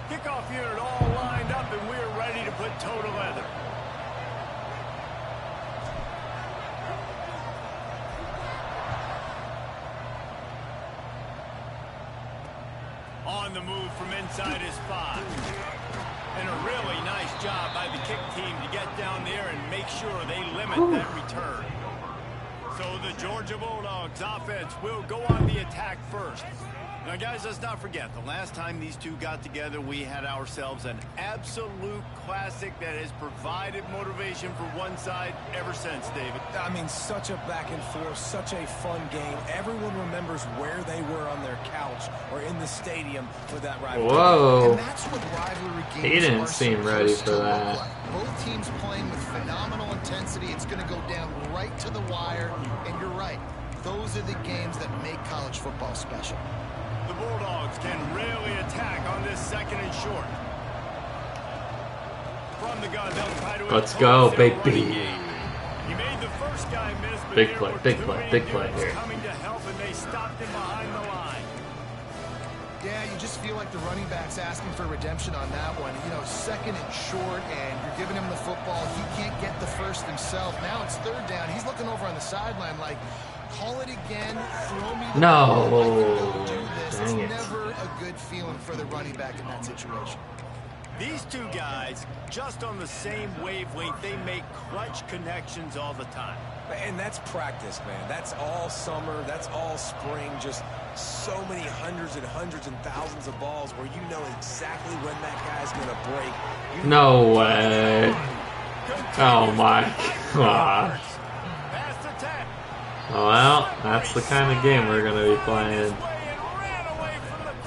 Kickoff unit all lined up, and we're ready to put toe to leather. On the move from inside his 5. And a really nice job by the kick team to get down there and make sure they limit that return. So the Georgia Bulldogs offense will go on the attack first. Now, guys, let's not forget, the last time these two got together, we had ourselves an absolute classic that has provided motivation for one side ever since, David. I mean, such a back and forth, such a fun game. Everyone remembers where they were on their couch or in the stadium for that rivalry. Whoa. And that's what rivalry games He didn't are seem ready supposed for to look that. like. Both teams playing with phenomenal intensity. It's going to go down right to the wire. And you're right. Those are the games that make college football special. The Bulldogs can really attack on this second and short. From the gun, they'll try to Let's go, Big B. He made the first guy miss, but Big there play, were big two play, big play Indians here. coming to help, and they stopped him behind the line. Yeah, you just feel like the running back's asking for redemption on that one. You know, second and short, and you're giving him the football. He can't get the first himself. Now it's third down. He's looking over on the sideline like, call it again, throw me the No. ball. I can go do this. It's Dang it. never a good feeling for the running back in that situation. These two guys, just on the same wavelength, they make clutch connections all the time. And that's practice, man. That's all summer. That's all spring. Just so many hundreds and thousands of balls where you know exactly when that guy's going to break. No way. Oh my gosh. Fast attack. Well, that's the kind of game we're going to be playing.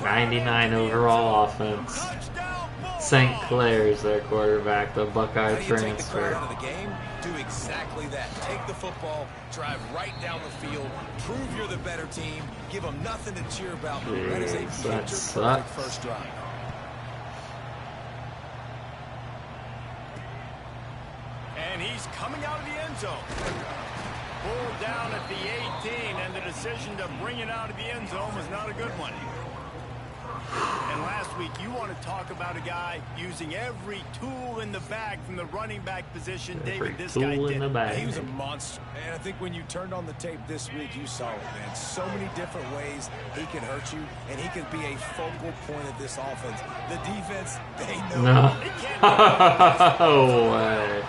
99 overall offense. St. Clair's their quarterback, the Buckeye How do you take the transfer. crowd out of the game? Do exactly that. Take the football, drive right down the field, prove you're the better team, give them nothing to cheer about. That is a Jeez, that picture-perfect sucks. first drive. And he's coming out of the end zone. Pulled down at the 18, and the decision to bring it out of the end zone was not a good one. And last week, you want to talk about a guy using every tool in the bag from the running back position. Every David, this guy tool in did. the bag. He was a monster. And I think when you turned on the tape this week, you saw it, man. So many different ways he can hurt you, and he can be a focal point of this offense. The defense, they know. No. No way.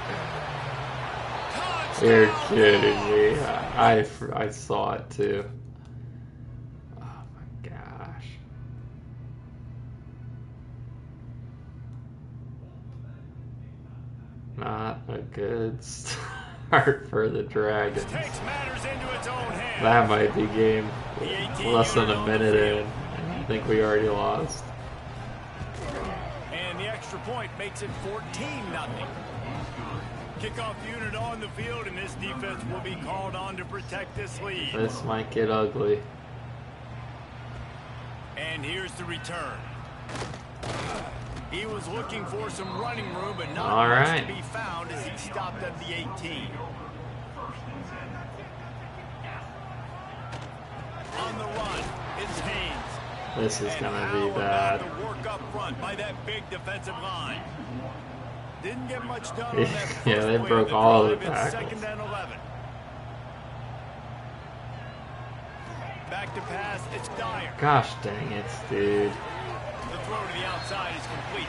You're kidding me. I saw it too. Oh my gosh. Not a good start for the Dragons. Takes matters into its own hands. That might be game less than a minute in. And I think we already lost. And the extra point makes it 14-0. Kickoff unit on the field, and this defense will be called on to protect this lead. This might get ugly. And here's the return. He was looking for some running room, but not All much right. to be found as he stopped at the 18. On the run, it's Haynes. This is And gonna how be about bad. the work up front by that big defensive line. Didn't get much done on that first Yeah, they play broke of the all the drive. It's tackles. 2nd and 11. Back to pass, it's Dyer. Gosh dang it, dude. The throw to the outside is complete.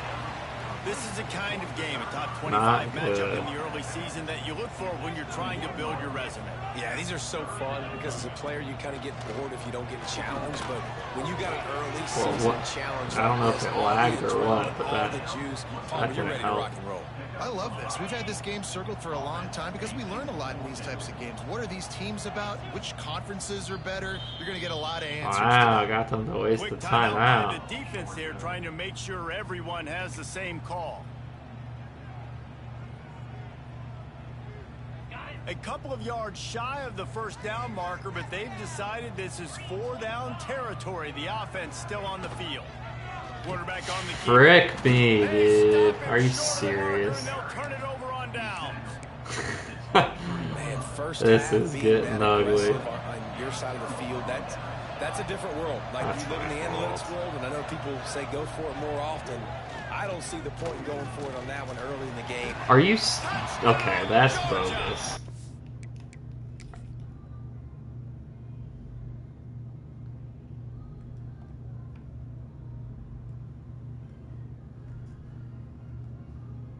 This is the kind of game, a top 25 Not matchup good. in the early season that you look for when you're trying to build your resume. Yeah, these are so fun because as a player, you kind of get bored if you don't get challenged. But when you got an early season what- challenge, I don't know like if this, it all the lagged or adrenaline, what, but all that- the juice, that you're didn't ready to help. rock and roll. I love this. We've had this game circled for a long time because we learn a lot in these types of games. What are these teams about? Which conferences are better? You're going to get a lot of answers. Wow, today. got them to waste the Quick time by out. the defense there, trying to make sure everyone has the same call. A couple of yards shy of the first down marker, but they've decided this is 4 down territory. The offense still on the field. Quarterback on the keeper. Frick me, They dude. stop it Are you short of yard, serious? and they'll turn it over on downs. Man, first This half is being getting that ugly. aggressive on your side of the field, that's a different world. Like, That's you live in the wild. analytics world, and I know people say go for it more often. I don't see the point in going for it on that one early in the game. Are you... Okay, that's bogus.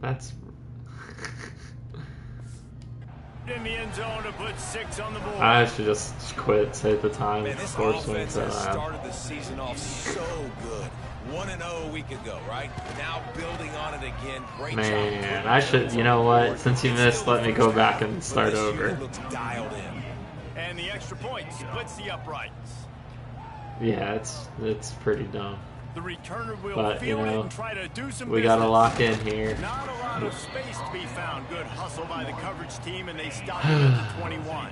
That's... In the end zone to put 6 on the board. I should just quit, save the time. Man, this Force offense swings has that started the season off so good. 1-0 a week ago, right? Now building on it again. Great job. Man, I should... You know what? Since you missed, let me go back and start But this over. unit looks dialed in. And the extra point splits the uprights. Yeah, it's pretty dumb. The returner will But, you field it know, and try to do some We gotta business. lock in here. Not a lot of space to be found. Good hustle by the coverage team, and they stop him at the 21.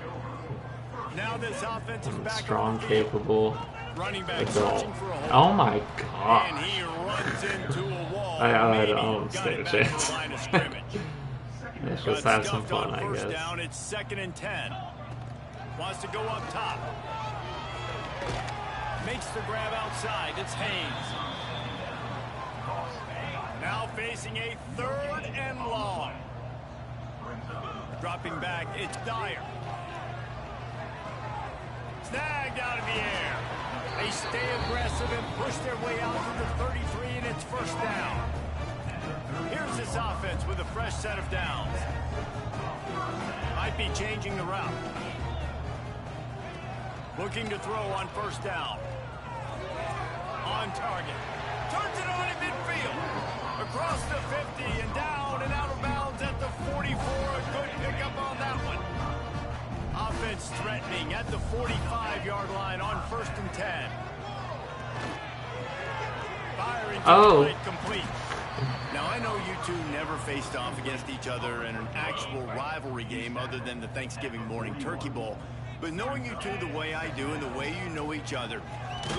Now this offense is back Strong, on the field. capable Running back adult. searching for a hole. Oh my And god. he runs into a wall. I Maybe don't got stand it a back to chance. the line of scrimmage. Let's Got just have some stuffed fun, on I first guess. down. It's 2nd and 10. Wants to go up top. Makes the grab outside. It's Haynes. Now facing a 3rd and long. Dropping back, it's Dyer. Snagged out of the air. They stay aggressive and push their way out to the 33, and it's 1st down. Here's this offense with a fresh set of downs. Might be changing the route. Looking to throw on 1st down. On target. Turns it on in midfield. Across the 50 and down and out of bounds at the 44. A good pickup on that one. Offense threatening at the 45-yard line on 1st and 10. Firing to the right, complete. Now, I know you two never faced off against each other in an actual rivalry game other than the Thanksgiving morning Turkey Bowl. But knowing you two the way I do and the way you know each other,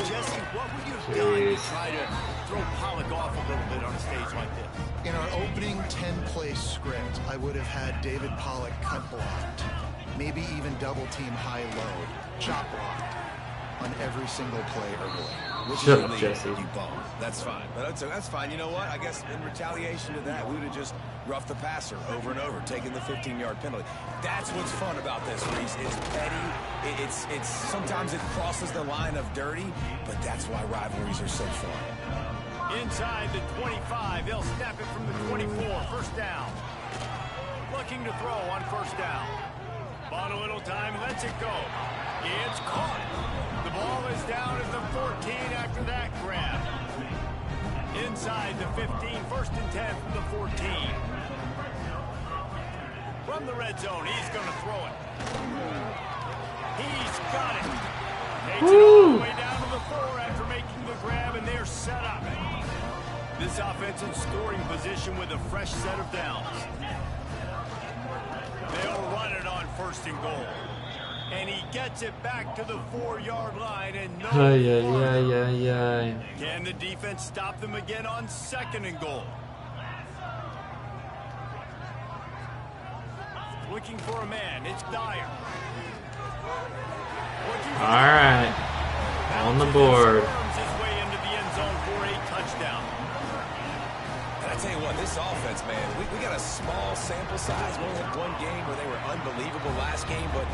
Jesse, what would you have done to try to throw Pollock off a little bit on a stage like this? In our opening 10-play script, I would have had David Pollock cut blocked, maybe even double team high load, chop blocked on every single play early. Which Shut is up, illegal. Jesse. You bum. That's fine. But that's fine. You know what? I guess in retaliation to that, we would have just roughed the passer over and over, taking the 15-yard penalty. That's what's fun about this, Reese. It's petty. It's sometimes it crosses the line of dirty, but that's why rivalries are so fun. Inside the 25, they'll snap it from the 24. 1st down. Looking to throw on 1st down. Bought a little time, lets it go. It's caught. The ball is down at the 14 after that grab. Inside the 15, 1st and 10 from the 14. From the red zone, he's going to throw it. He's got it. Takes it all the way down to the 4 after making the grab, and they're set up. This offense in scoring position with a fresh set of downs. They'll run it on 1st and goal. And he gets it back to the 4-yard line, and no Ay. Can the defense stop them again on 2nd and goal? Looking for a man. It's Dyer. All right. On the board. Worms his way into the end zone for a touchdown. And I tell you what, this offense, man, we got a small sample size. We only had one game where they were unbelievable last game, but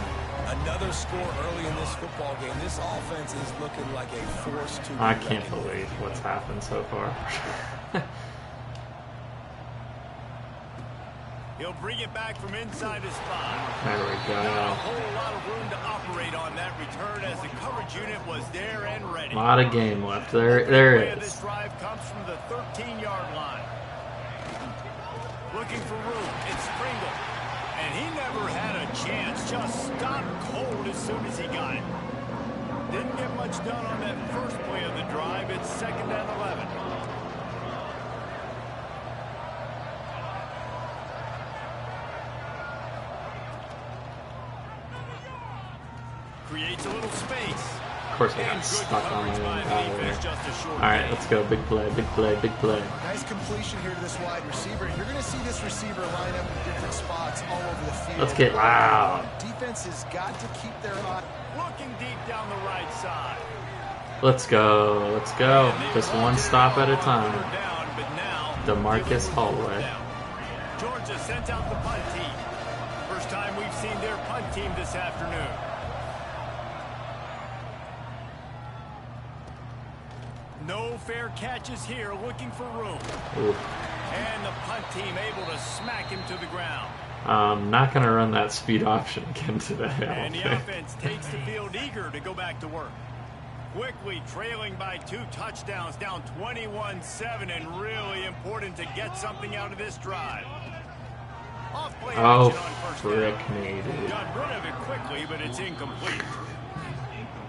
another score early in this football game. This offense is looking like a force to be I can't reckoned with. believe what's happened so far. He'll bring it back from inside his spot. There we Not a go. whole lot of room to operate on that return as the coverage unit was there and ready. A lot of game left. There Play it of this is. drive comes from the 13-yard line. Looking for room. It's Pringle. And he never had a chance. Just stopped cold as soon as he got it. Didn't get much done on that first play of the drive. It's 2nd and 11. Creates a little space. course I got stuck on my own guy there. Alright, let's go. Big play, big play, big play. Nice completion here to this wide receiver. You're going to see this receiver line up in different spots all over the field. Let's get loud. Defense has got to keep their eye. Looking deep down the right side. Let's go. Let's go. Just one stop at a time. DeMarcus Hallway. Georgia sent out the punt team. First time we've seen their punt team this afternoon. No fair catches here, looking for room. Ooh. And the punt team able to smack him to the ground. I'm not going to run that speed option again today. And the offense takes the field eager to go back to work. Quickly trailing by 2 touchdowns, down 21-7, and really important to get something out of this drive. Off play Oh, action on first frick down. me, dude. Got rid of it quickly, but it's incomplete.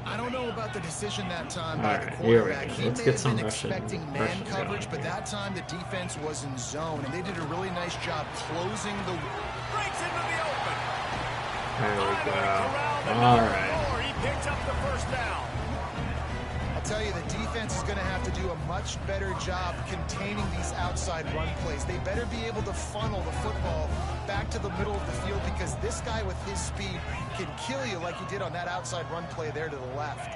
I don't know about the decision that time All by right, the here we quarterback. go. He Let's may get have some been Russian expecting man coverage, going but here. that time the defense was in zone, and they did a really nice job closing the. Breaks into the open. There we go. Corral the All number right. 4. He picks up the first down. I'll tell you, the defense is going to have to do a much better job containing these outside run plays. They better be able to funnel the football back to the middle of the field, because this guy with his speed can kill you like he did on that outside run play there to the left.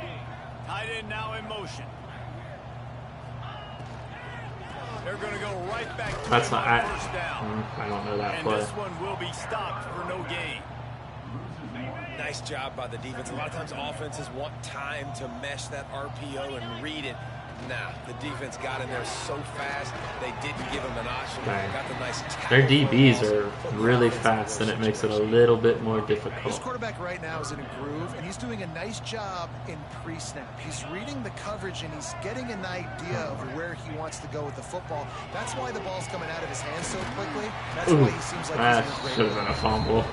Tight end now in motion. They're going to go right back to That's him not. on first down. I don't know that And play. this one will be stopped for no gain. Nice job by the defense. A lot of times offenses want time to mesh that RPO and read it. Nah, the defense got in there so fast, they didn't give him an option. Dang. Got the nice tackle Their for a DBs loss. are Put the really offense in fast, and it those makes it a situations. little bit more This difficult. quarterback right now is in a groove, and he's doing a nice job in pre-snap. He's reading the coverage, and he's getting an idea of where he wants to go with the football. That's why the ball's coming out of his hands so quickly. That's Ooh, why he seems like that he's in a great should have been a fumble.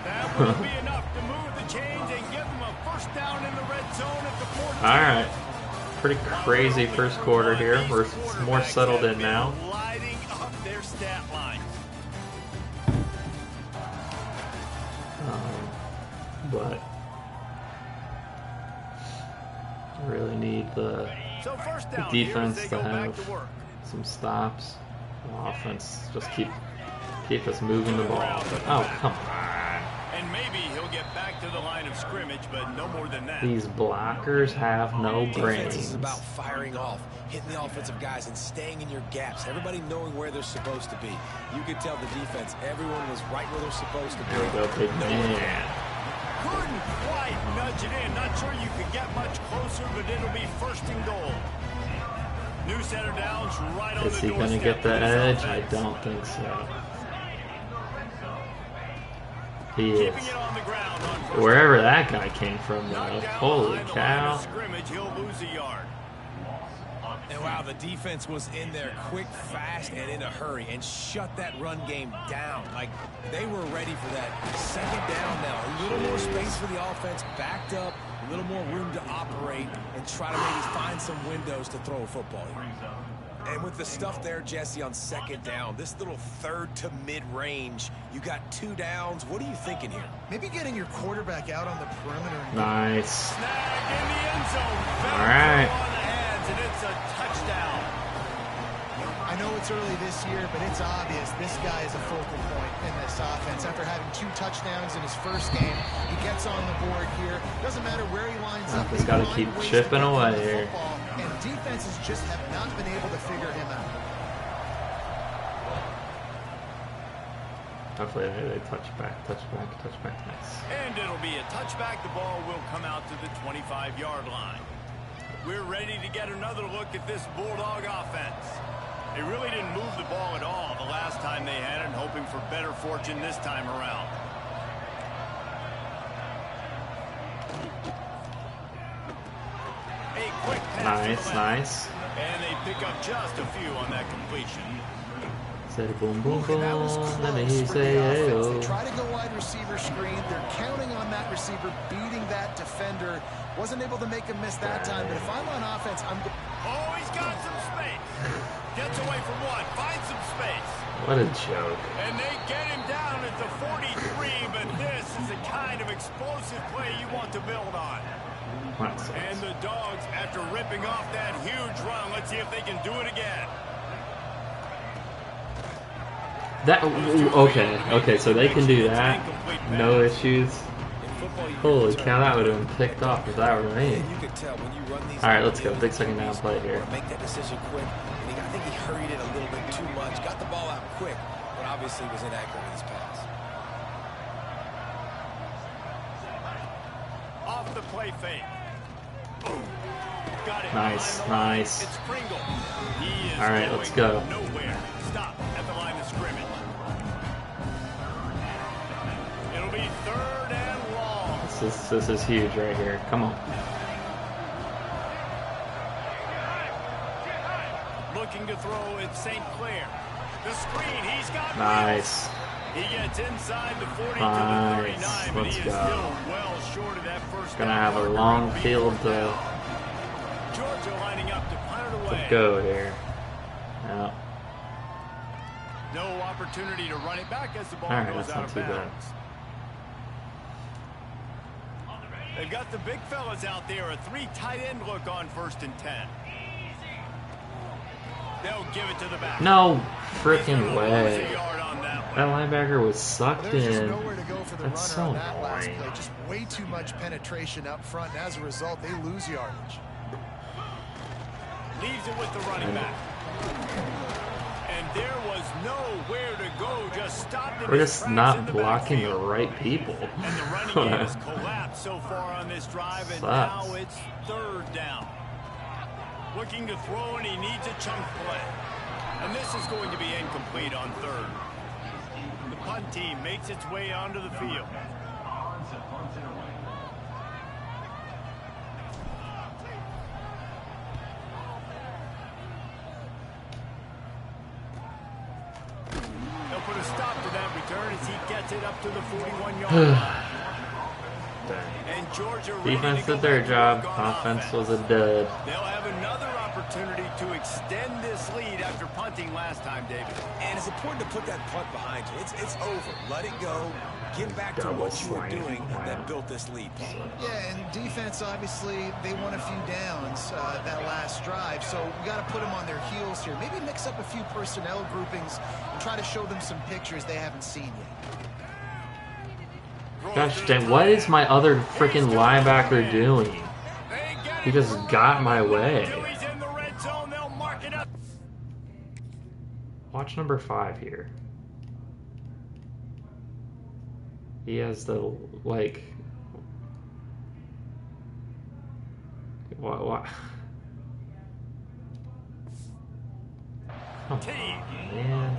That will be enough to move the chains and give them a first down in the red zone at the 14. All right. Pretty crazy first quarter here. We're more settled in now. Lighting up their stat line. But really need the So first the down here as defense they to go back have to work. some stops. The offense just keep us moving the ball. But, oh, come on. And maybe he'll get back to the line of scrimmage, but no more than that. These blockers have no Defense brains. is about firing off, hitting the offensive guys, and staying in your gaps. Everybody knowing where they're supposed to be. You could tell the defense, everyone was right where they're supposed to be. There we go, big No one- man. Couldn't quite nudge it in. Not sure you could get much closer, but it'll be first and goal. New center downs right on Is the he going to doorstep get the of this edge? I offense. don't think so. He Keeping is. it on the ground on first Wherever that guy came from, though. Knocked down Holy behind the line cow. of scrimmage, he'll lose a yard. And wow, the defense was in there quick, fast, and in a hurry, and shut that run game down. Like, they were ready for that second down now. A little more space for the offense, backed up, a little more room to operate, and try to maybe find some windows to throw a football here. And with the stuff there, Jesse, on second down, this little third to mid-range, you got 2 downs. What are you thinking here? Maybe getting your quarterback out on the perimeter. Nice. Snag in the end zone. All right. Better throw on the hands, and it's a touchdown. I know it's early this year, but it's obvious this guy is a focal point in this offense. After having 2 touchdowns in his first game, he gets on the board here. Doesn't matter where he lines up. He's they gotta find keep ways to chipping get him away the here. football, and defenses just have not been able to figure him out. Hopefully they touch back. Nice. And it'll be a touchback. The ball will come out to the 25-yard line. We're ready to get another look at this Bulldog offense. They really didn't move the ball at all the last time they had it, hoping for better fortune this time around. A quick pass to the left. Nice. And they pick up just a few on that completion. Said boom, boom, And that was boom. close Let me for say the offense. hey-oh. They try to go wide receiver screen. They're counting on that receiver beating that defender. Wasn't able to make him miss that time, but if I'm on offense, I'm going. Oh, he's got some space. Gets away from one. Finds some space. What a joke. And they get him down at the 43, but this is the kind of explosive play you want to build on. And the Dogs, after ripping off that huge run, let's see if they can do it again. That okay, so they can do that, no issues. Holy cow, that would have been picked off if that were me. All right, let's go. Big second down play here. Make that decision quick. And I think he hurried it a little bit too much. Got the ball out quick, but obviously was inaccurate with his pass. Off the play fake. Boom. Got it. Nice, nice. It's Pringle. He is all right, let's go. Nowhere. Stop at the line of scrimmage. It'll be 3rd and long. This is huge right here. Come on. Looking to throw at St. Clair. The screen, he's got nice. He gets inside the 40 nice. to the 39, but Let's he is go. still well short of that first Gonna down. have a long field to Georgia lining up to punt it away. go here. Yeah. No opportunity to run it back as the ball All right, goes that's out not of too bad. bounds. They've got the big fellas out there. A 3 tight end look on 1st and 10. They'll give it to the back. No freaking way. A yard on that That one. linebacker was sucked There's just in. nowhere to go for the That's runner so on that last annoying. play. Just way too much penetration up front, and as a result, they lose yardage. Leaves it with the running back. And there was nowhere to go. Just stopped in We're his just tracks in not the blocking the backfield. right people. And the running game has collapsed so far on this drive, and Sucks. now it's 3rd down. Looking to throw, and he needs a chunk play. And this is going to be incomplete on 3rd. The punt team makes its way onto the field. They'll put a stop to that return as he gets it up to the 41-yard line. And Georgia ready Defense to go did their back to job. work on Offense was a dud. They'll have another opportunity to extend this lead after punting last time, David. And it's important to put that punt behind you. It's over. Let it go. Get back to Double what you were swing. doing that built this lead, Paul. Yeah, and defense, obviously, they won a few downs that last drive, so we got to put them on their heels here. Maybe mix up a few personnel groupings and try to show them some pictures they haven't seen yet. Gosh dang, what is my other freaking linebacker doing? He just got my way. He's in the red zone. They'll mark it up. Watch number 5 here. He has the, like... What? Come on, man.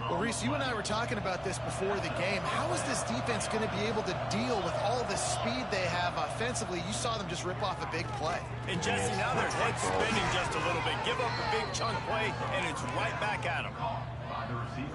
Well, Reese, you and I were talking about this before the game. How is this defense going to be able to deal with all the speed they have offensively? You saw them just rip off a big play. And Jesse, now their head's spinning just a little bit. Give up a big chunk play, and it's right back at them.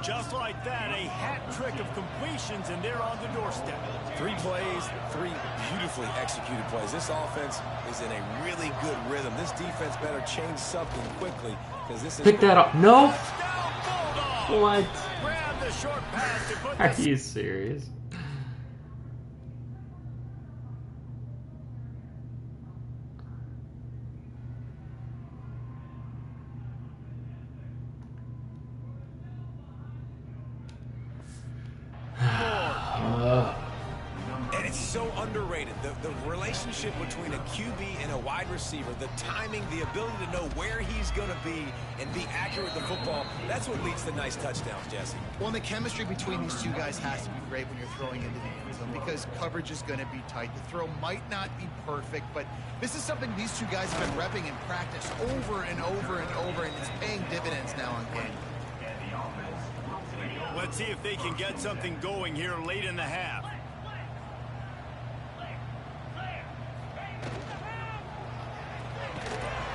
Just like that, a hat trick of completions, and they're on the doorstep. 3 plays, 3 beautifully executed plays. This offense is in a really good rhythm. This defense better change something quickly because this is... Pick that up. No! Touchdown, Bulldog! What? Grab the short pass to put Are the you serious? And it's so underrated. The relationship between a QB and a wide receiver, the timing, the ability to know where he's going to be and be accurate with the football, that's what leads to nice touchdowns, Jesse. Well, and the chemistry between these two guys has to be great when you're throwing into the end zone because coverage is going to be tight. The throw might not be perfect, but this is something these two guys have been repping in practice over and over and over, and it's paying dividends now on game. Let's see if they can get something going here late in the half.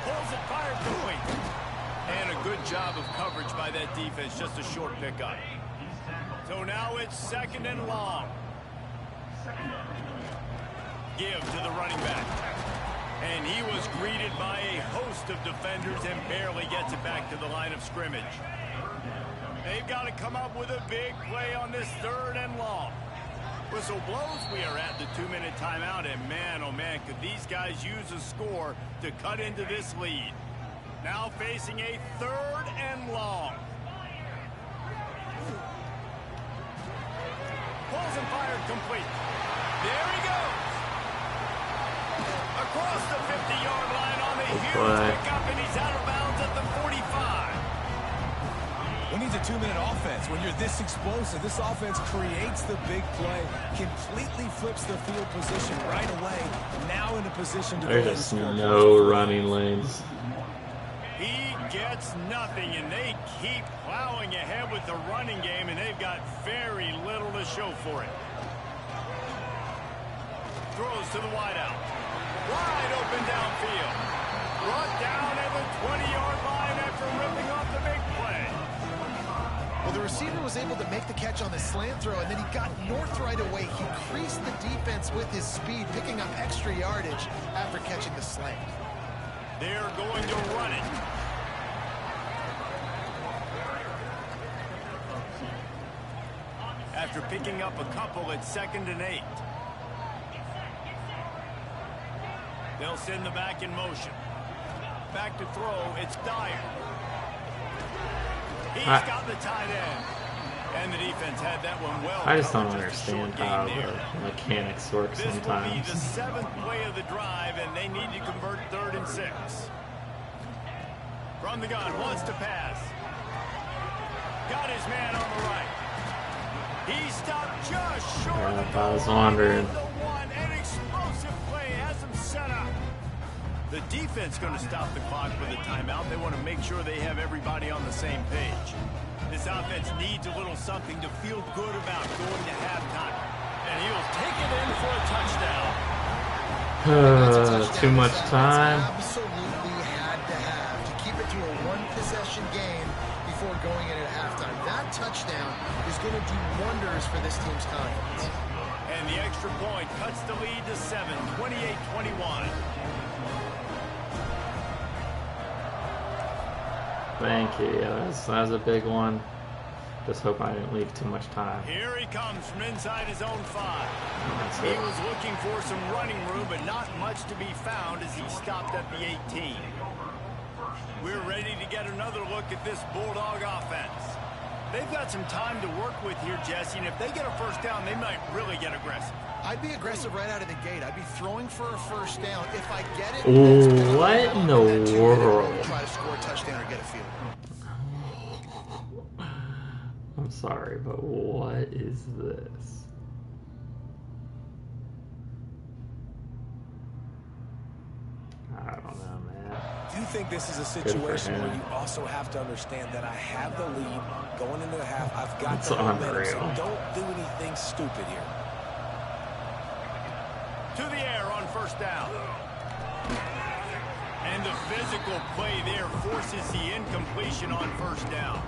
Pulls it, fired complete. And a good job of coverage by that defense. Just a short pickup. So now it's 2nd and long. Give to the running back. And he was greeted by a host of defenders and barely gets it back to the line of scrimmage. They've got to come up with a big play on this 3rd and long. Whistle blows, we are at the 2-minute timeout, and man, oh man, could these guys use a score to cut into this lead. Now facing a 3rd and long. Pulls and fired complete. There he goes. Across the 50-yard line on the huge pickup, and he's out of bounds at the 45. Who needs a 2-minute offense? When you're this explosive, this offense creates the big play, completely flips the field position right away, now in a position to... There's just no running lanes. He gets nothing, and they keep plowing ahead with the running game, and they've got very little to show for it. Throws to the wideout. Wide open downfield. Brought down at the 20-yard line after ripping off the big play. Well, the receiver was able to make the catch on the slant throw, and then he got north right away. He creased the defense with his speed, picking up extra yardage after catching the slant. They're going to run it. After picking up a couple, it's 2nd and 8. They'll send the back in motion. Back to throw, it's Dyer. He's got the tight end. And the defense had that one well. I just don't understand how the mechanics work sometimes. This will be the 7th play of the drive, and they need to convert 3rd and 6. From the gun, wants to pass. Got his man on the right. He stopped just short of the I was wondering. An explosive play has him set up. The defense going to stop the clock for the timeout. They want to make sure they have everybody on the same page. This offense needs a little something to feel good about going to halftime. And he'll take it in for a touchdown. Too much time. Absolutely had to have to keep it to a 1-possession game before going in at halftime. That touchdown is going to do wonders for this team's confidence. And the extra point cuts the lead to 7, 28-21. Thank you. Yeah, that was a big one. Just hope I didn't leave too much time. Here he comes from inside his own 5. That's He it. was looking for some running room, but not much to be found as he stopped at the 18. We're ready to get another look at this Bulldog offense. They've got some time to work with here, Jesse, and if they get a first down, they might really get aggressive. I'd be aggressive right out of the gate. I'd be throwing for a first down. If I get it, Ooh, what in the world? Try to score a touchdown or get a field. I'm sorry, but what is this? I don't know, man. Do you think this is a situation where you also have to understand that I have the lead going into the half? I've got the momentum, so don't do anything stupid here. To the air on first down. And the physical play there forces the incompletion on first down.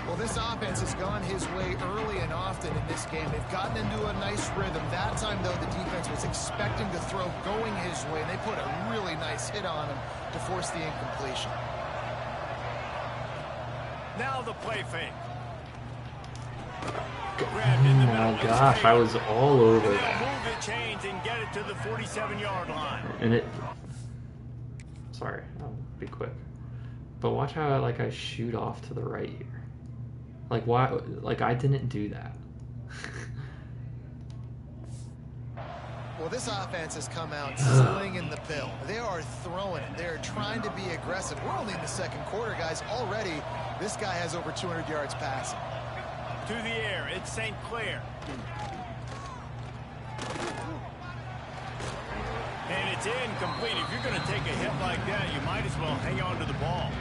Well, this offense has gone his way early and often in this game. They've gotten into a nice rhythm. That time, though, the defense was expecting to throw going his way, and they put a really nice hit on him to force the incompletion. Now the play fake. Oh my gosh, I was all over They'll that. move the chains and get it to the 47-yard line. And it... Sorry, I'll be quick. But watch how I shoot off to the right here. Like, why? Like, I didn't do that. Well, this offense has come out slinging the pill. They are throwing it. They're trying to be aggressive. We're only in the second quarter, guys. Already, this guy has over 200 yards passing. To the air, it's St. Clair. And it's incomplete. If you're going to take a hit like that, you might as well hang on to the ball.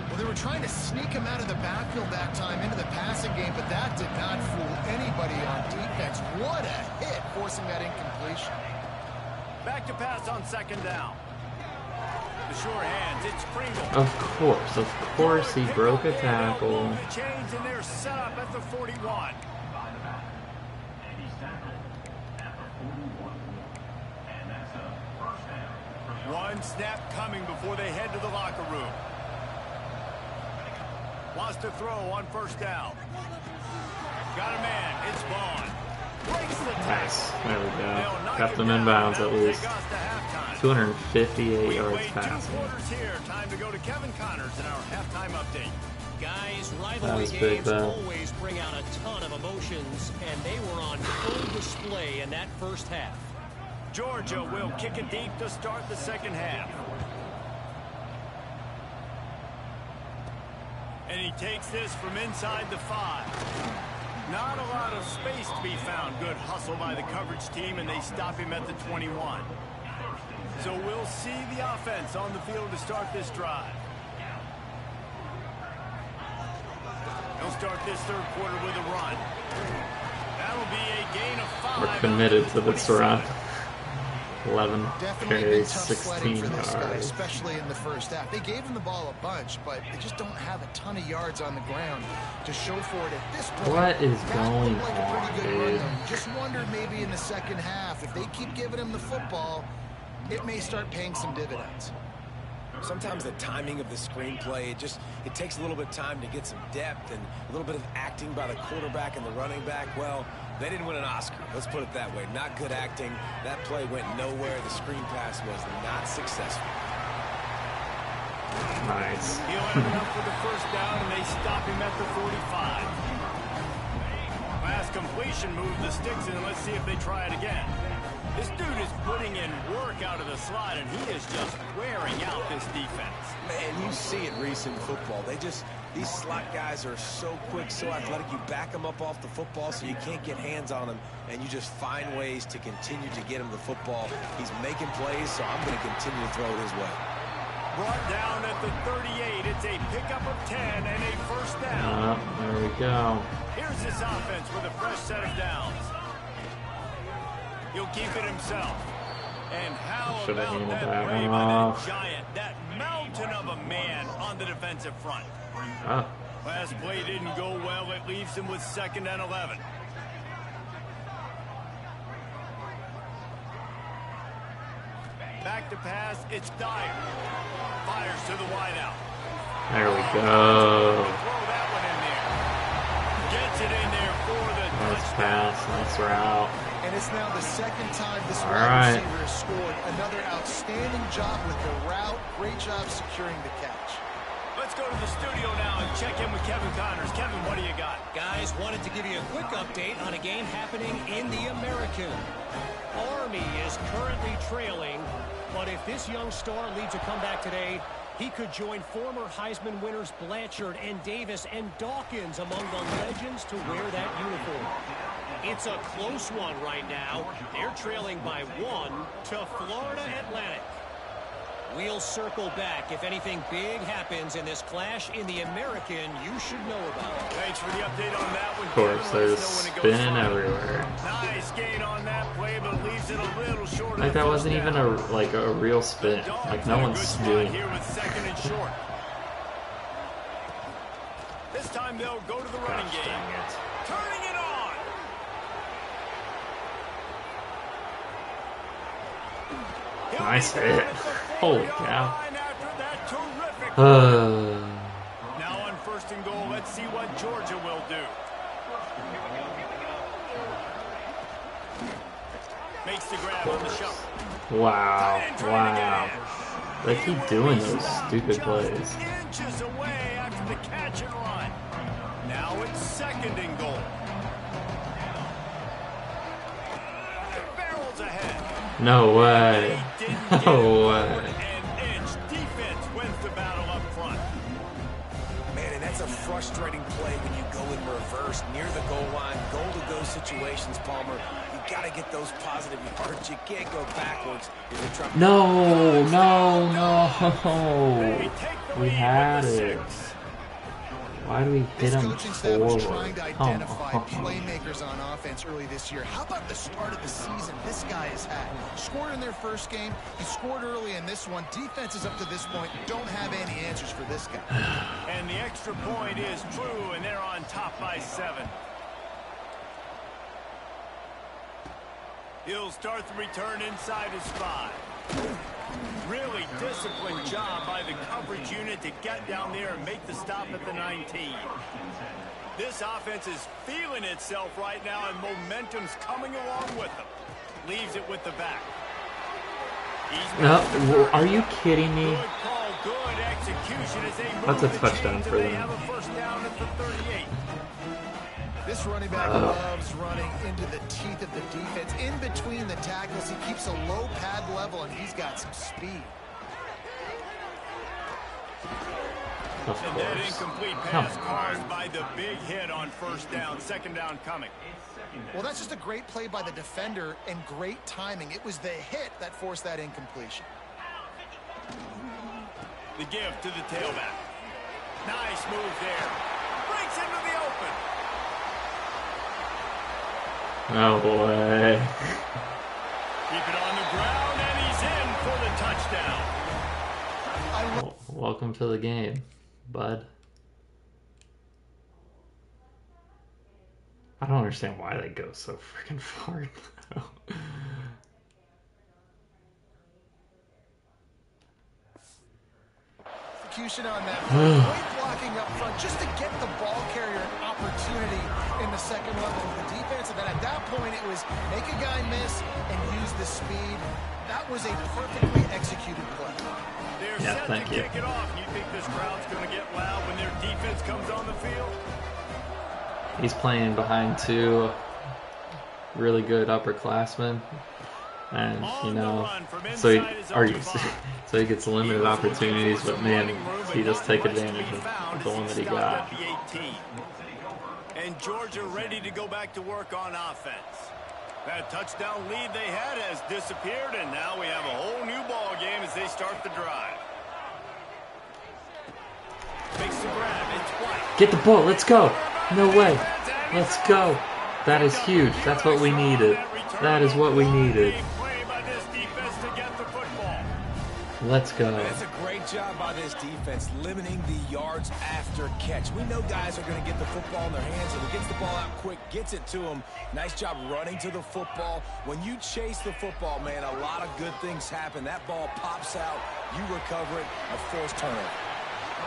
Well, they were trying to sneak him out of the backfield that time into the passing game, but that did not fool anybody on defense. What a hit, forcing that incompletion. Back to pass on second down. The sure hands, it's Pringle. Of course he broke a tackle. The chains and they're set up at the 41. One snap coming before they head to the locker room. Wants to throw on first down. Got a man, it's Vaughn. Nice. There we go. Kept them in bounds at least. 258 yards passing. Time to go to Kevin Connors in our halftime update. Guys, rivalry games always bring out a ton of emotions, and they were on full display in that first half. Georgia will kick it deep to start the second half. And he takes this from inside the 5. Not a lot of space to be found. Good hustle by the coverage team, and they stop him at the 21. So we'll see the offense on the field to start this drive. They'll start this third quarter with a run. That'll be a gain of 5. We're committed to this run. 11 Definitely carries, tough 16 for this guy, yards. especially in the first half. They gave him the ball a bunch, but they just don't have a ton of yards on the ground to show for it at this point. What is That going looked like a on, pretty good run, dude? though. You just wonder maybe in the second half, if they keep giving him the football, it may start paying some dividends. Sometimes the timing of the screenplay, it takes a little bit of time to get some depth and a little bit of acting by the quarterback and the running back. Well, they didn't win an Oscar. Let's put it that way. Not good acting. That play went nowhere. The screen pass was not successful. Nice. He'll have enough for the first down, and they stop him at the 45. Last completion moved the sticks, and let's see if they try it again. This dude is putting in work out of the slot, and he is just wearing out this defense. Man, you see it, Reese, in football. These slot guys are so quick, so athletic. You back them up off the football so you can't get hands on them, and you just find ways to continue to get him the football. He's making plays, so I'm going to continue to throw it his way. Brought down at the 38. It's a pickup of 10 and a first down. There we go. Here's this offense with a fresh set of downs. He'll keep it himself. And how Should have about handed that that play one by off. that giant, that mountain of a man on the defensive front. Oh, Last play didn't go well. It leaves him with 2nd and 11. Back to pass. It's Dyer. Fires to the wideout. there we go. Throw that one in there. Gets it in there for the Nice touchdown. pass, nice route. And it's now the second time this All wide right. receiver has scored. Another outstanding job with the route. Great job securing the catch. Let's go to the studio now and check in with Kevin Connors. Kevin, what do you got? Guys, wanted to give you a quick update on a game happening in the American. Army is currently trailing, but if this young star leads a comeback today, he could join former Heisman winners Blanchard and Davis and Dawkins among the legends to wear that uniform. It's a close one right now. They're trailing by 1 to Florida Atlantic. We'll circle back. If anything big happens in this clash in the American, you should know about it. Thanks for the update on that one. Of course, Kevin. there's Let us know when it goes spinning fine. everywhere. Nice gain on that play, but leaves it a little short. Like that wasn't even a real spin. Like no one's doing. Here with 2nd and short. This time they'll go to the running Gosh, game. dang it. Turning it on. He'll Nice be down hit. at the Holy 40-yard cow. line after that terrific Now on 1st and goal, let's see what Georgia will do. Makes the grab on the shuffle. Wow, Tight end trying wow. to get in. They He keep will doing be those stopped stupid just plays. inches away after the catch and run. Now it's 2nd and goal. Barrels ahead. No way. They didn't get No it way. forward an inch. Defense wins the battle up front. Man, and that's a frustrating play when you go in reverse near the goal line, goal-to-go situations, Palmer. You got to get those positive yards. You can't go backwards if you're trying. No, They take the we lead had with the it. 6. Why do we hit This him coaching staff was trying forward? to Come identify on. playmakers on offense early this year. How about the start of the season this guy has had? Scored in their first game. He scored early in this one. Defenses up to this point don't have any answers for this guy. And the extra point is true, and they're on top by 7. He'll start the return inside his 5. Really disciplined job by the coverage unit to get down there and make the stop at the 19. This offense is feeling itself right now, and momentum's coming along with them. Leaves it with the back. No, are you kidding me? Good call, good execution as they That's a move the touchdown chains, for and they them. have a first down at the 38. This running back loves running into the teeth of the defense. In between the tackles, he keeps a low pad level, and he's got some speed. Of And that course. incomplete Come pass caused by the big hit on first down. Second down coming. Well, that's just a great play by the defender and great timing. It was the hit that forced that incompletion. The give to the tailback. Nice move there. Breaks into the open. Oh boy. Keep it on the ground, and he's in for the touchdown. Welcome to the game, bud. I don't understand why they go so freaking far. Execution on that. Great blocking up front just to get the ball carrier an opportunity in the second level of the defense. And then at that point, it was make a guy miss and use the speed. That was a perfectly executed play. They're Yeah, set thank to you. kick it off. You think this crowd's going to get loud when their defense comes on the field? He's playing behind two really good upperclassmen, and you know, so he gets limited opportunities. But man, he just take advantage of the one that he got. And Georgia ready to go back to work on offense. That touchdown lead they had has disappeared, and now we have a whole new ball game as they start the drive. Makes the grab. It's White. Get the ball. Let's go. No way. Let's go. That is huge. That's what we needed. That is what we needed. Let's go. That's a great job by this defense, limiting the yards after catch. We know guys are going to get the football in their hands, and he gets the ball out quick, gets it to them. Nice job running to the football. When you chase the football, man, a lot of good things happen. That ball pops out, you recover it, a forced turnover.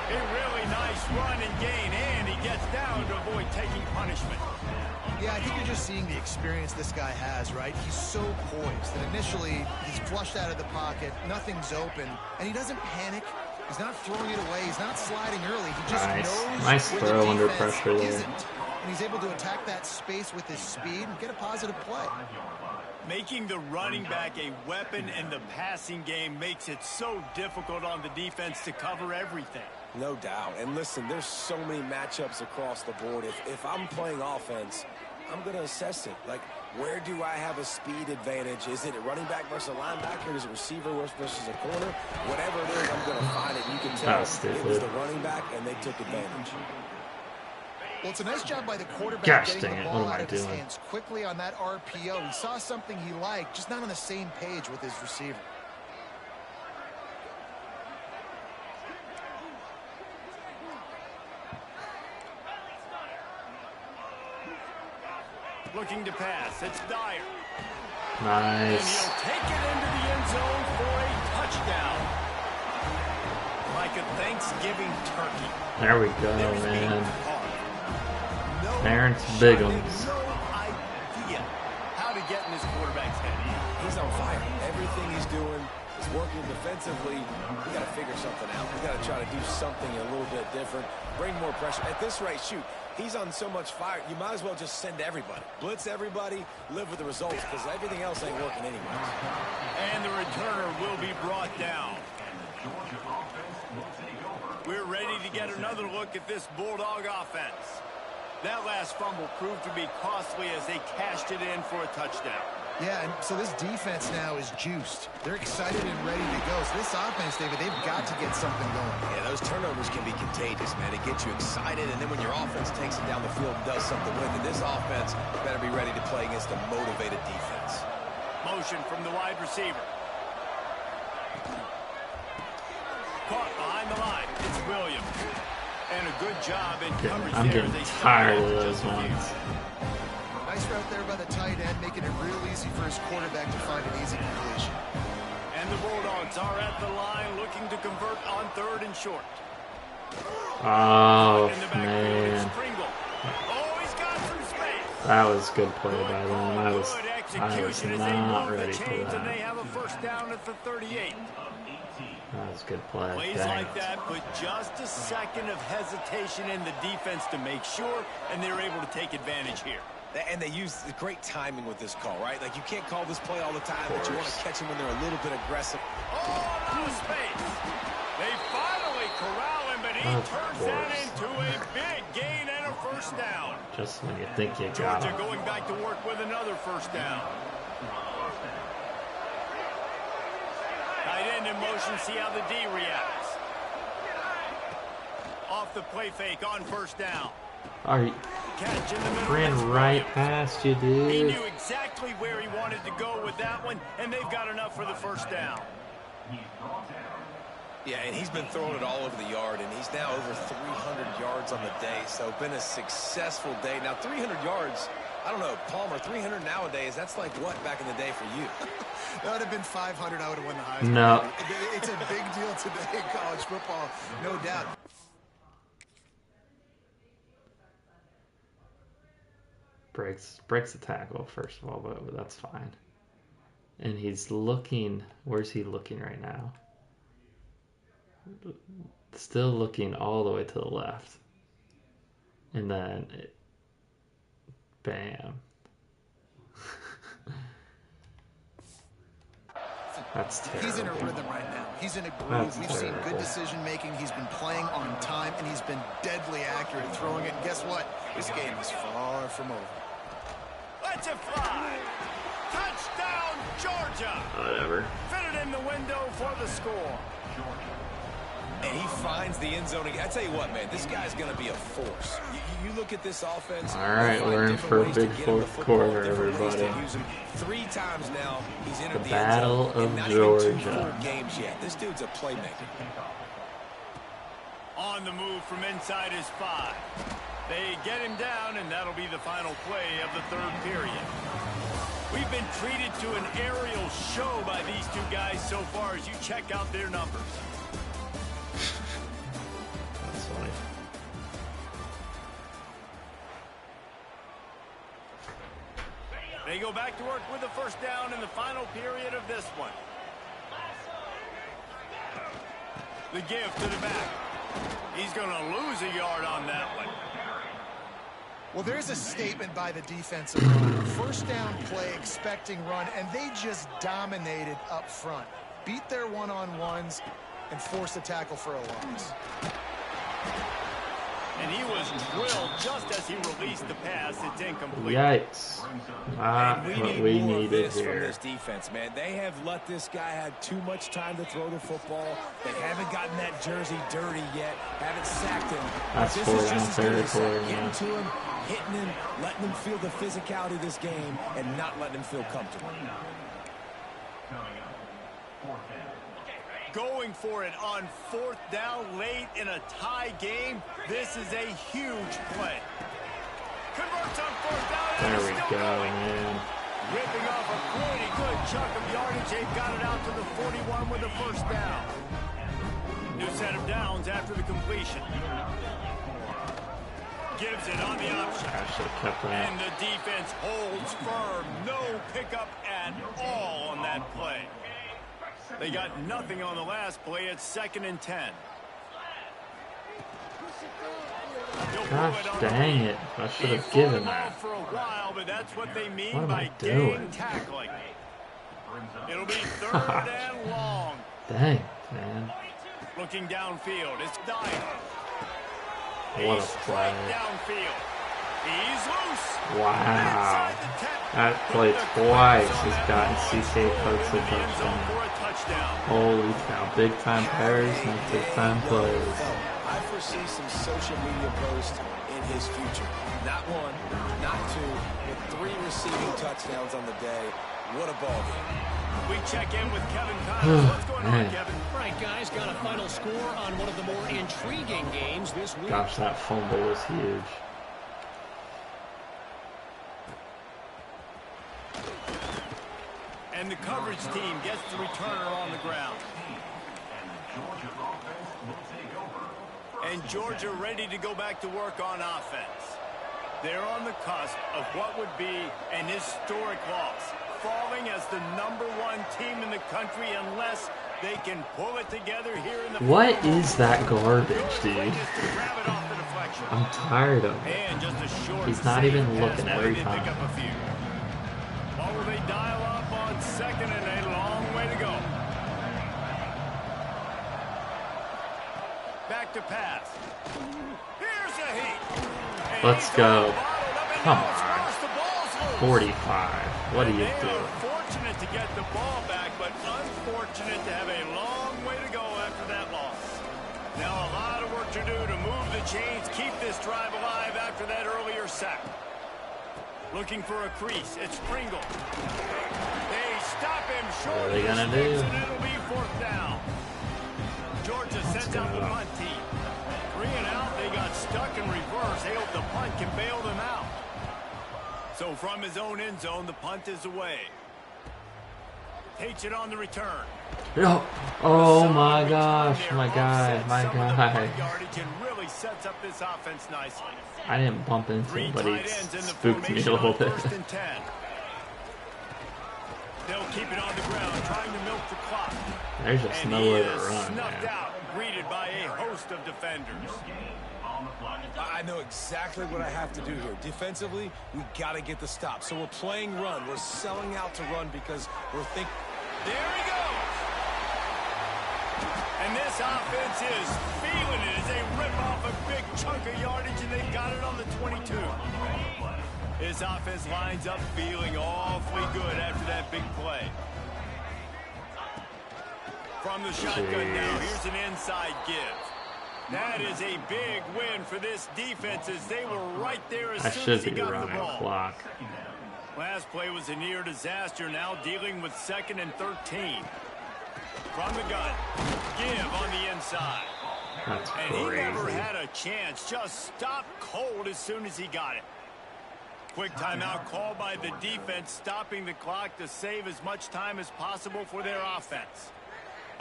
A really nice run and gain, and he gets down to avoid taking punishment. Yeah, I think you're just seeing the experience this guy has, right? He's so poised that initially he's flushed out of the pocket, nothing's open, and he doesn't panic. He's not throwing it away. He's not sliding early. He just knows nice where throw the under defense pressure there. isn't. And he's able to attack that space with his speed and get a positive play. Making the running back a weapon in the passing game makes it so difficult on the defense to cover everything. No doubt. And listen, there's so many matchups across the board. If I'm playing offense, I'm going to assess it. Like, where do I have a speed advantage? Is it a running back versus a linebacker? Is it receiver versus a corner? Whatever it is, I'm going to find it. You can tell it was the running back, and they took advantage. Well, it's a nice job by the quarterback Gosh, getting dang the it. ball What am out I of his doing? hands quickly on that RPO. He saw something he liked, just not on the same page with his receiver. Looking to pass. It's Dyer. And Nice. he'll take it into the end zone for a touchdown. Like a Thanksgiving turkey. There we go, man. Terrence Biggums. No idea how to get in this quarterback's head. He's on fire. Everything he's doing is working defensively. We got to figure something out. We got to try to do something a little bit different. Bring more pressure. At this rate, shoot, he's on so much fire, you might as well just send everybody. Blitz everybody, live with the results, because everything else ain't working anyways. And the returner will be brought down. We're ready to get another look at this Bulldog offense. That last fumble proved to be costly as they cashed it in for a touchdown. Yeah, and so this defense now is juiced. They're excited and ready to go. So this offense, David, they've got to get something going. Yeah, those turnovers can be contagious, man. It gets you excited, and then when your offense takes it down the field and does something with it, this offense better be ready to play against a motivated defense. Motion from the wide receiver. Caught behind the line. It's Williams. And a good job in coverage I'm there. getting tired of those ones. Nice route there by the tight end, making it real easy for his quarterback to find an easy completion. And the Bulldogs are at the line looking to convert on 3rd and short. Oh, In the backfield, it's man. Pringle. That was good play by them. I was not ready for And they that. have a first down at the 38. That was good play. Plays Dang like it. that put just a second of hesitation in the defense to make sure, and they're able to take advantage here. And they use the great timing with this call, right? Like, you can't call this play all the time, but you want to catch them when they're a little bit aggressive. Oh, no space. They finally corral him, but he turns that into a big gain and a first down. Just when you think you got Georgia it. going back to work with another first down. Tight end in motion, see how the D reacts. Off the play fake on first down. Are you Catch in the middle. ran right past you, He dude? knew exactly where he wanted to go with that one, and they've got enough for the first down. Yeah, and he's been throwing it all over the yard, and he's now over 300 yards on the day, so been a successful day. Now, 300 yards, I don't know, Palmer, 300 nowadays, that's like what back in the day for you? That would have been 500. I would have won the Heisman. No. It's a big deal today in college football, no doubt. Breaks the tackle, first of all, but that's fine. And he's looking, where's he looking right now? Still looking all the way to the left. And then, bam. That's terrible. He's in a rhythm right now. He's in a groove. That's We've seen terrible. good decision making. He's been playing on time, and he's been deadly accurate at throwing it. And guess what? This game is far from over. Let's it fly. Touchdown, Georgia. Whatever. Fitted in the window for the score. And he finds the end zone. I tell you what, man, this guy's going to be a force. You look at this offense. All right, they'll find we're in different for a ways to big get him fourth the football, quarter, different ways to everybody. use him. 3 times now, he's entered The the end zone. Battle in of not even 2 Georgia. full games yet. This dude's a playmaker. On the move from inside his 5. They get him down, and that'll be the final play of the third period. We've been treated to an aerial show by these two guys so far as you check out their numbers. That's funny. They go back to work with the first down in the final period of this one. The give to the back. He's going to lose a yard on that one. Well, there's a statement by the defensive line. First down play, expecting run, and they just dominated up front. Beat their one-on-ones and forced a tackle for a loss. And he was drilled just as he released the pass. It's incomplete. Yikes. Not And what we more of needed this from here. this defense, man. They have let this guy have too much time to throw the football. They haven't gotten that jersey dirty yet. Haven't sacked him. That's This 4 is down just as good as territory, getting man. to him, hitting him, letting him feel the physicality of this game, and not letting him feel comfortable. Going for it on 4th down late in a tie game. This is a huge play. Converts on 4th down. And There it's we still go, going. man. Ripping off a pretty good chunk of yardage. They've got it out to the 41 with the first down. New set of downs after the completion. Gives it on the option. I should have kept that. And the defense holds firm. No pickup at all on that play. They got nothing on the last play. It's 2nd and 10. Gosh dang it. I should have given that. For a while, but that's what they mean What am by I doing? game tackling. It'll be 3rd and long. Dang, man. Looking downfield, it's Dyer. What a He's play. straight downfield. He's loose. Wow. Inside the 10. That play twice has gotten CK Folks a End zone touchdown. for a touchdown. Holy cow. Big time players, not big time plays. I foresee some social media posts in his future. Not 1, not 2, but 3 receiving touchdowns on the day. What a ball game. We check in with Kevin Connors. What's going on, Man. Kevin? All right, guys, got a final score on one of the more intriguing games this week. Gosh, that fumble was huge. And the coverage team gets the returner on the ground. And Georgia ready to go back to work on offense. They're on the cusp of what would be an historic loss, falling as the #1 team in the country unless they can pull it together here in the... What is that garbage, dude? I'm tired of it. He's not even looking every time. Or will they dial up on second and a long way to go? Back to pass. Here's a heat. Let's go. Come on. 45. What are you doing? Fortunate to get the ball back, but unfortunate to have a long way to go after that loss. Now a lot of work to do to move the chains, keep this drive alive after that earlier sack. Looking for a crease. It's Pringle. They stop him short. What are they gonna do? And it'll be 4th down. Georgia sends out the punt team. 3 and out. They got stuck in reverse. They hope the punt can bail them out. So from his own end zone, the punt is away. Takes it on the return. No. Oh my gosh, my guy, my guy. Really sets up this offense nicely. I didn't bump into him, but he spooked me a little bit. They'll keep it on the ground, trying to milk the clock. There's just nowhere to run, snuffed man. out, greeted by a host of defenders. I know exactly what I have to do here. Defensively, we got to get the stop. So we're playing run. We're selling out to run because we're thinking. There he goes. And this offense is feeling it as they rip off a big chunk of yardage, and they got it on the 22. This offense lines up feeling awfully good after that big play. From the shotgun now, here's an inside give. That is a big win for this defense as they were right there as soon as he got the ball. Clock. Last play was a near disaster, now dealing with 2nd and 13. From the gun, give on the inside. That's and crazy. He never had a chance, just stopped cold as soon as he got it. Quick timeout called by the defense, stopping the clock to save as much time as possible for their offense.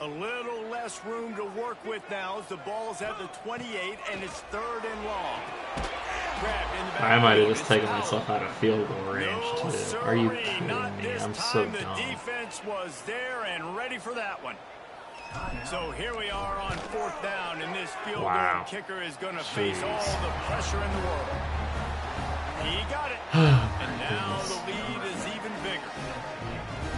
A little less room to work with now as the ball's at the 28 and it's 3rd and long. I might have just taken myself out of field goal range, too. Are you kidding me? I'm so dumb. The defense was there and ready for that one. So here we are on 4th down, and this field goal kicker is going to face all the pressure in the world. He got it, and now the lead is even bigger.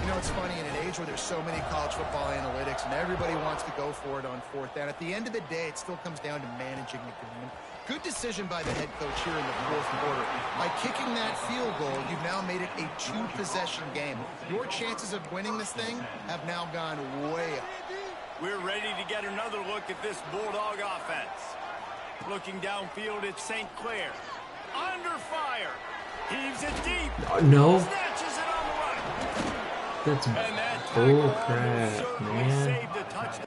You know, it's funny, in an age where there's so many college football analytics and everybody wants to go for it on 4th down, at the end of the day, it still comes down to managing the game. Good decision by the head coach here in the 4th quarter. By kicking that field goal, you've now made it a 2-possession game. Your chances of winning this thing have now gone way up. We're ready to get another look at this Bulldog offense. Looking downfield at St. Clair. Under fire. Heaves it deep. No. Snatches it on the run. That's bull crap, man. Saved a touchdown.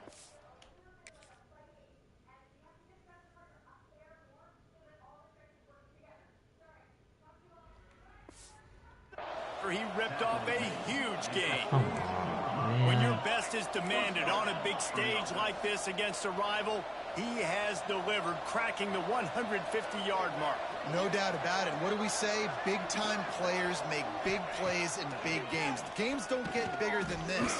He ripped off a huge game. Come on, man. When your best is demanded on a big stage like this against a rival, he has delivered, cracking the 150-yard mark. No doubt about it. What do we say? Big-time players make big plays in big games. Games don't get bigger than this